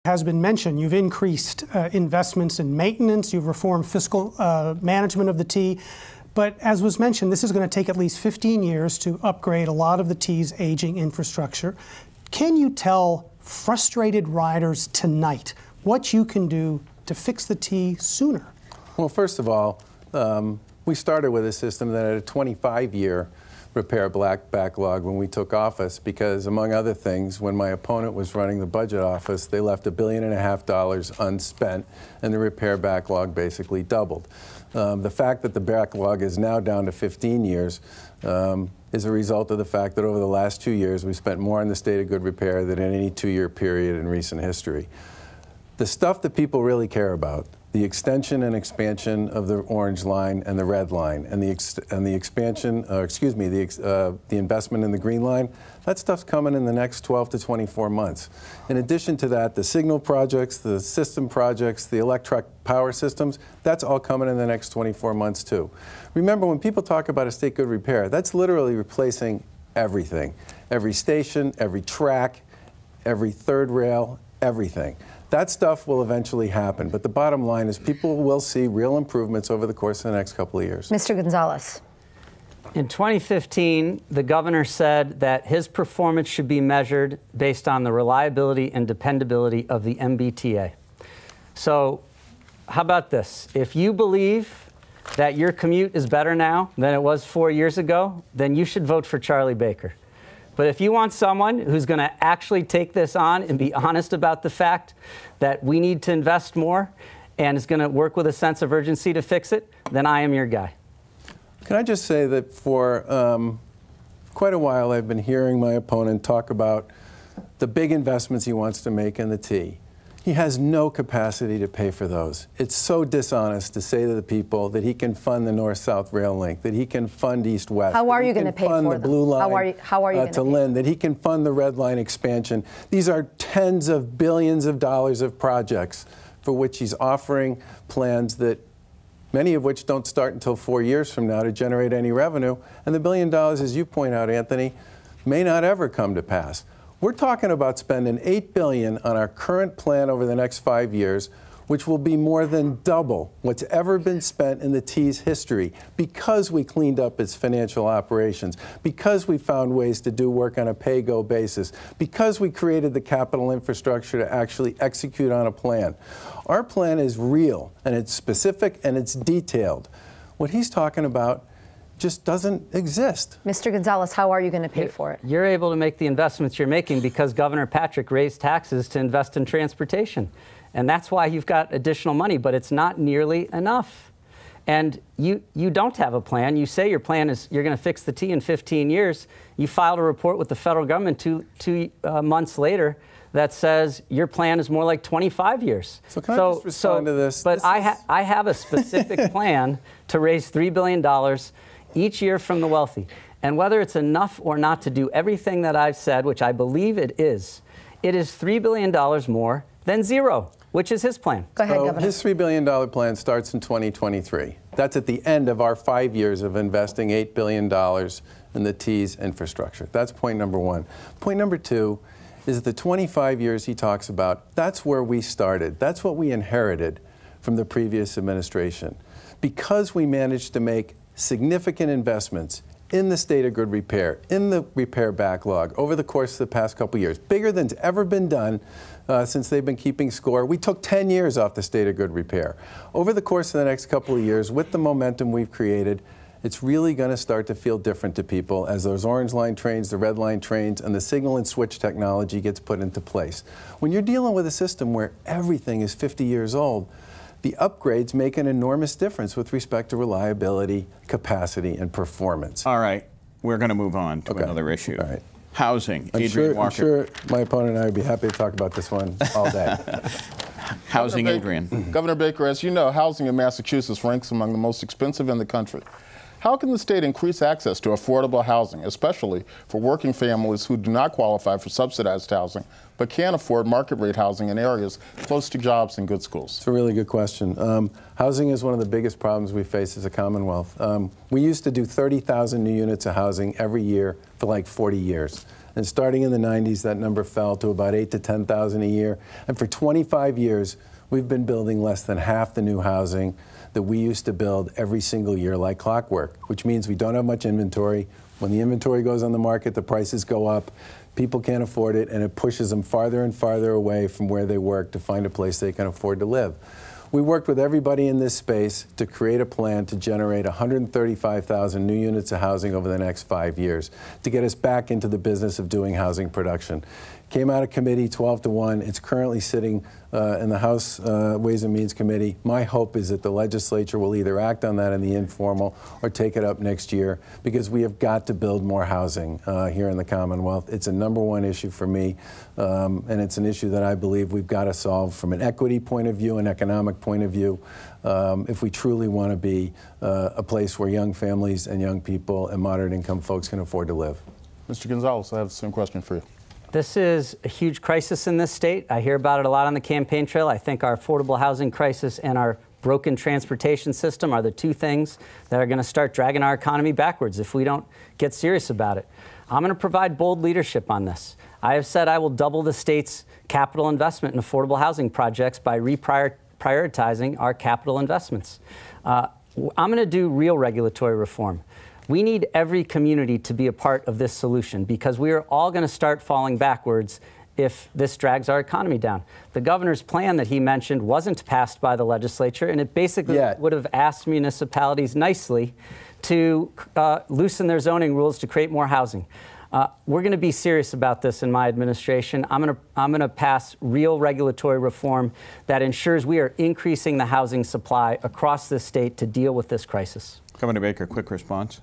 has been mentioned. You've increased investments in maintenance, you've reformed fiscal management of the T, but as was mentioned, this is going to take at least 15 years to upgrade a lot of the T's aging infrastructure. Can you tell frustrated riders tonight what you can do to fix the T sooner? Well, first of all, we started with a system that had a 25-year repair backlog when we took office because, among other things, when my opponent was running the budget office, they left $1.5 billion unspent, and the repair backlog basically doubled. The fact that the backlog is now down to 15 years is a result of the fact that over the last 2 years, we spent more on the state of good repair than in any 2-year period in recent history. The stuff that people really care about, the extension and expansion of the orange line and the red line, and the investment in the green line, that stuff's coming in the next 12 to 24 months. In addition to that, the signal projects, the system projects, the electric power systems, that's all coming in the next 24 months too. Remember, when people talk about a state good repair, that's literally replacing everything. Every station, every track, every third rail, everything. That stuff will eventually happen, but the bottom line is people will see real improvements over the course of the next couple of years. Mr. Gonzalez. In 2015, the governor said that his performance should be measured based on the reliability and dependability of the MBTA. So how about this? If you believe that your commute is better now than it was 4 years ago, then you should vote for Charlie Baker. But if you want someone who's going to actually take this on and be honest about the fact that we need to invest more and is going to work with a sense of urgency to fix it, then I am your guy. Can I just say that for quite a while I've been hearing my opponent talk about the big investments he wants to make in the T. He has no capacity to pay for those. It's so dishonest to say to the people that he can fund the North-South rail link, that he can fund East-West. How are you going to pay for them? The Blue Line how are you to Lynn, that he can fund the Red Line expansion. These are tens of billions of dollars of projects for which he's offering plans that many of which don't start until 4 years from now to generate any revenue. And the $1 billion, as you point out, Anthony, may not ever come to pass. We're talking about spending $8 billion on our current plan over the next 5 years, which will be more than double what's ever been spent in the T's history because we cleaned up its financial operations, because we found ways to do work on a pay-go basis, because we created the capital infrastructure to actually execute on a plan. Our plan is real, and it's specific, and it's detailed. What he's talking about just doesn't exist. Mr. Gonzalez, how are you going to pay for it? You're able to make the investments you're making because Governor Patrick raised taxes to invest in transportation. And that's why you've got additional money, but it's not nearly enough. And you don't have a plan. You say your plan is you're going to fix the T in 15 years. You filed a report with the federal government two months later that says your plan is more like 25 years. So can I just respond to this? But I have a specific plan to raise $3 billion each year from the wealthy. And whether it's enough or not to do everything that I've said, which I believe it is $3 billion more than zero, which is his plan. Go ahead, Governor. His $3 billion plan starts in 2023. That's at the end of our 5 years of investing $8 billion in the T's infrastructure. That's point number one. Point number two is the 25 years he talks about, that's where we started. That's what we inherited from the previous administration. Because we managed to make significant investments in the state of good repair, in the repair backlog over the course of the past couple of years, bigger than's ever been done since they've been keeping score. We took 10 years off the state of good repair. Over the course of the next couple of years, with the momentum we've created, it's really going to start to feel different to people as those orange line trains, the red line trains, and the signal and switch technology gets put into place. When you're dealing with a system where everything is 50 years old, the upgrades make an enormous difference with respect to reliability, capacity, and performance. All right, we're going to move on to another issue. All right. Housing. I'm sure my opponent and I would be happy to talk about this one all day. Housing, Adrian. Governor Baker, as you know, housing in Massachusetts ranks among the most expensive in the country. How can the state increase access to affordable housing, especially for working families who do not qualify for subsidized housing, but can afford market rate housing in areas close to jobs and good schools? It's a really good question. Housing is one of the biggest problems we face as a Commonwealth. We used to do 30,000 new units of housing every year for like 40 years. And starting in the 90s, that number fell to about 8 to 10,000 a year. And for 25 years, we've been building less than half the new housing that we used to build every single year like clockwork, which means we don't have much inventory. When the inventory goes on the market, the prices go up. People can't afford it, and it pushes them farther and farther away from where they work to find a place they can afford to live. We worked with everybody in this space to create a plan to generate 135,000 new units of housing over the next 5 years to get us back into the business of doing housing production. Came out of committee 12-1. It's currently sitting in the House Ways and Means Committee. My hope is that the legislature will either act on that in the informal or take it up next year, because we have got to build more housing here in the Commonwealth. It's a #1 issue for me, and it's an issue that I believe we've got to solve from an equity point of view, an economic point of view, if we truly want to be a place where young families and young people and moderate income folks can afford to live. Mr. Gonzalez, I have the same question for you. This is a huge crisis in this state. I hear about it a lot on the campaign trail. I think our affordable housing crisis and our broken transportation system are the two things that are going to start dragging our economy backwards if we don't get serious about it. I'm going to provide bold leadership on this. I have said I will double the state's capital investment in affordable housing projects by prioritizing our capital investments. I'm going to do real regulatory reform. We need every community to be a part of this solution, because we are all going to start falling backwards if this drags our economy down. The governor's plan that he mentioned wasn't passed by the legislature, and it basically would have asked municipalities nicely to loosen their zoning rules to create more housing. We're going to be serious about this in my administration. I'm going to pass real regulatory reform that ensures we are increasing the housing supply across this state to deal with this crisis. Governor Baker, quick response.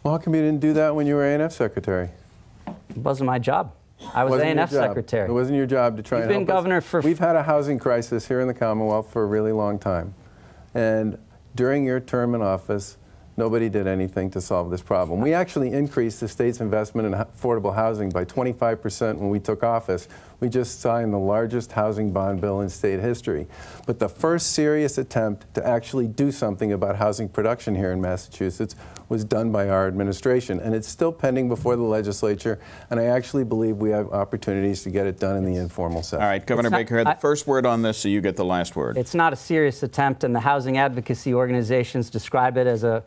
Well, how come you didn't do that when you were A&F secretary? It wasn't my job. I was A&F secretary. It wasn't your job to try and help us. You've been governor for... We've had a housing crisis here in the Commonwealth for a really long time. And during your term in office, nobody did anything to solve this problem. We actually increased the state's investment in affordable housing by 25% when we took office. We just signed the largest housing bond bill in state history. But the first serious attempt to actually do something about housing production here in Massachusetts was done by our administration, and it's still pending before the legislature, and I actually believe we have opportunities to get it done in the informal session. All right, Governor Baker had the first word on this, so you get the last word. It's not a serious attempt, and the housing advocacy organizations describe it as a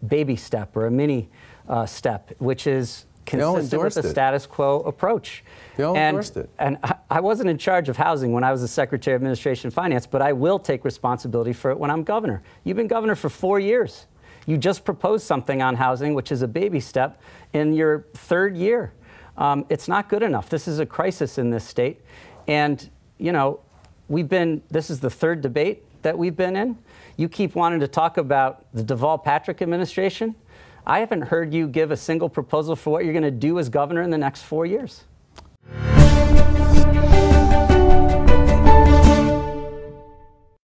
baby step or a mini step, which is consistent with the status quo approach. They all endorsed it. And I wasn't in charge of housing when I was the Secretary of Administration and Finance, but I will take responsibility for it when I'm governor. You've been governor for 4 years. You just proposed something on housing, which is a baby step, in your 3rd year. It's not good enough. This is a crisis in this state. And, you know, this is the 3rd debate that we've been in. You keep wanting to talk about the Deval-Patrick administration. I haven't heard you give a single proposal for what you're going to do as governor in the next 4 years.